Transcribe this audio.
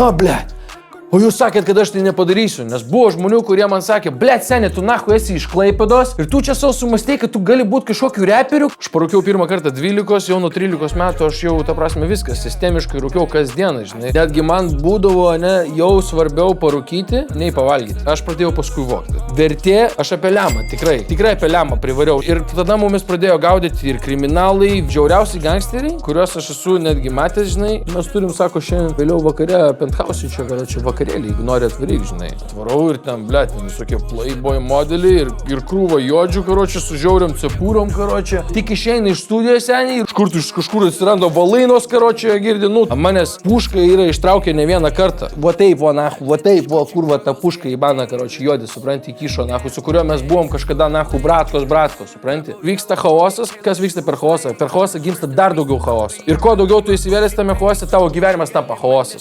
Blet. O jūs sakėt, kad aš tai nepadarysiu, nes buvo žmonių, kurie man sakė, blet, seni, tu nahu esi iš Klaipėdos ir tu čia savo sumastei, kad tu gali būti kažkokiu reperiu. Aš parūkiau pirmą kartą 12, jau nuo 13 metų aš jau, ta prasme, viskas, sistemiškai rūkiau kasdieną, žinai. Netgi man būdavo, jau svarbiau parūkyti, nei pavalgyti. Aš pradėjau paskui vokti. Vertė, aš apie lemą, tikrai apie lemą privariau. Ir tada mumis pradėjo gaudyti ir kriminalai, žiauriausi gangsteriai, kuriuos aš esu netgi matęs, žinai. Mes turim, sako, šiandien vėliau vakare penthouse čia, čia vakarėlį, jeigu nori atvaryk, žinai. Atvarau ir ten, blet, visokie playboy modeliai ir krūva jodžių, karočią, su žiauriam cepūrom, karočią. Tik išeina iš studijos seniai ir iš kažkur atsiranda valainos, karočią, girdi, manęs puška yra ištraukę ne vieną kartą. Va taip, kurva ta puška į baną, karočią, jodį, supranti, kišo, su kuriuo mes buvom kažkada, bratkos, supranti. Vyksta chaosas, kas vyksta per chaosą? Per chaosą gimsta dar daugiau chaoso. Ir kuo daugiau tu įsivėlęs tame chaose, tavo gyvenimas tampa chaosas.